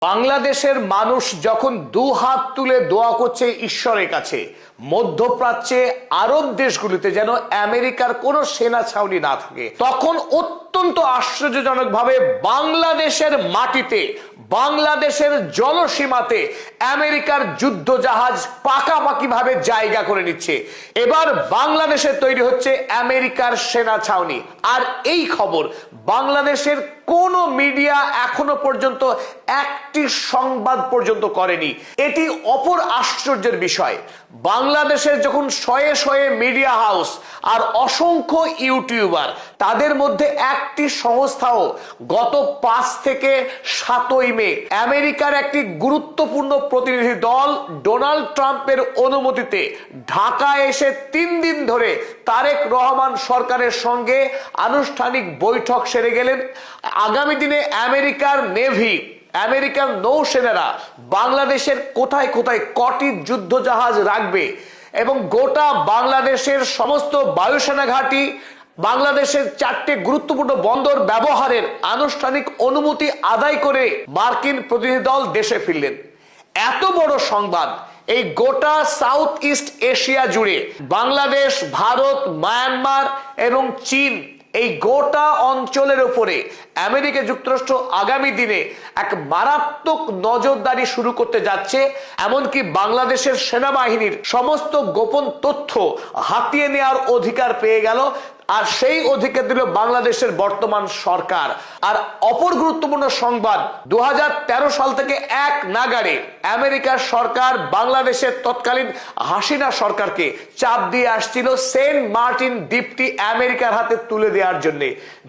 বাংলাদেশের মানুষ যখন দু হাত তুলে দোয়া করছে ঈশ্বরের কাছে, মধ্যপ্রাচ্যে আরব দেশগুলিতে যেন আমেরিকার কোনো সেনা ছাউনি না থাকে, তখন অত্যন্ত আশ্চর্যজনকভাবে বাংলাদেশের মাটিতে, বাংলাদেশের জলসীমাতে আমেরিকার যুদ্ধ জাহাজ পাকাপাকি ভাবে জায়গা করে নিচ্ছে। এবার বাংলাদেশে তৈরি হচ্ছে আমেরিকার সেনা ছাউনি। আর এই খবর বাংলাদেশের কোন মিডিয়া এখনো পর্যন্ত একটি সংবাদ পর্যন্ত করেনি। এটি অপর আশ্চর্যের বিষয়। বাংলাদেশের যখন শয়ে শয়ে মিডিয়া হাউস আর অসংখ্য ইউটিউবার, তাদের মধ্যে একটি সংস্থাও গত 5 থেকে 7 মে আমেরিকার একটি গুরুত্বপূর্ণ প্রতিনিধি দল ডোনাল্ড ট্রাম্পের অনুমতিতে ঢাকায় এসে 3 দিন ধরে তারেক রহমান সরকারের সঙ্গে আনুষ্ঠানিক বৈঠক সেরে গেলেন। আগামী দিনে আমেরিকার নেভি, আমেরিকান নৌসেনারা বাংলাদেশের কোথায় কোথায় কটি যুদ্ধ জাহাজ রাখবে এবং গোটা বাংলাদেশের সমস্ত বায়ুসেনা ঘাঁটি, বাংলাদেশের 4টে গুরুত্বপূর্ণ বন্দর ব্যবহারের আনুষ্ঠানিক অনুমতি আদায় করে মার্কিন প্রতিনিধি দল দেশে ফিরলেন। এত বড় সংবাদ এই গোটা সাউথ ইস্ট এশিয়া জুড়ে, বাংলাদেশ, ভারত, মায়ানমার এবং চীন, এই গোটা অঞ্চলের উপরে আমেরিকা যুক্তরাষ্ট্র আগামী দিনে এক মারাত্মক নজরদারি শুরু করতে যাচ্ছে। এমনকি বাংলাদেশের সেনাবাহিনীর সমস্ত গোপন তথ্য হাতিয়ে নেওয়ার অধিকার পেয়ে গেল। আর সেই অধিকার দিল বাংলাদেশের বর্তমান সরকার। আর অপর গুরুত্বপূর্ণ সংবাদ, 2013 সাল থেকে এক নাগাড়ে আমেরিকার সরকার বাংলাদেশের তৎকালীন হাসিনা সরকারকে চাপ দিয়ে আসছিল সেন্ট মার্টিন দ্বীপটি আমেরিকার হাতে তুলে দেওয়ার জন্য,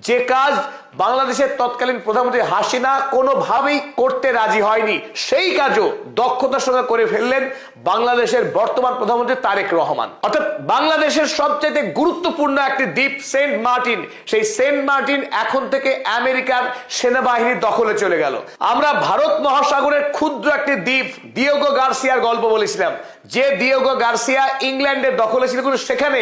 যে কাজ বাংলাদেশের তৎকালীন প্রধানমন্ত্রী হাসিনা কোনোভাবেই করতে রাজি হয়নি। সেই কাজও দক্ষতার সঙ্গে করে ফেললেন বাংলাদেশের বর্তমান প্রধানমন্ত্রী তারেক রহমান। অর্থাৎ বাংলাদেশের সবচেয়ে গুরুত্বপূর্ণ একটি দ্বীপ সেন্ট মার্টিন, সেই সেন্ট মার্টিন এখন থেকে আমেরিকার সেনাবাহিনীর দখলে চলে গেল। আমরা ভারত মহাসাগরের ক্ষুদ্র একটি দ্বীপ ডিয়েগো গার্সিয়ার গল্প বলেছিলাম, যে ডিয়েগো গার্সিয়া ইংল্যান্ডের দখলে ছিল, কিন্তু সেখানে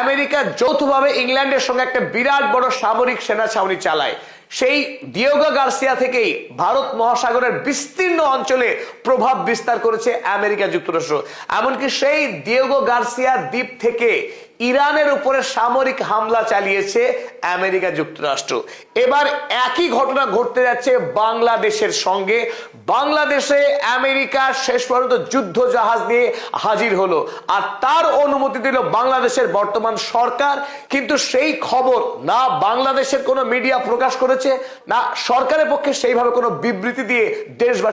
আমেরিকা যৌথভাবে ইংল্যান্ডের সঙ্গে একটা বিরাট বড় সামরিক সেনা ছাউনি চালায়। সেই ডিয়েগো গার্সিয়া থেকেই ভারত মহাসাগরের বিস্তীর্ণ অঞ্চলে প্রভাব বিস্তার করেছে আমেরিকা যুক্তরাষ্ট্র। এমনকি সেই ডিয়েগো গার্সিয়া দ্বীপ থেকে ইরানের উপরে সামরিক হামলা চালিয়েছে আমেরিকা যুক্তরাষ্ট্র। এবার একই ঘটনা ঘটতে যাচ্ছে বাংলাদেশের সঙ্গে। বাংলাদেশে আমেরিকা শেষ পর্যন্ত যুদ্ধ জাহাজ নিয়ে হাজির হলো, আর তার অনুমতি দিল বাংলাদেশের বর্তমান সরকার। কিন্তু সেই খবর না বাংলাদেশের কোনো মিডিয়া প্রকাশ করেছে, না সরকারের পক্ষে সেইভাবে কোনো বিবৃতি দিয়ে দেশবাসী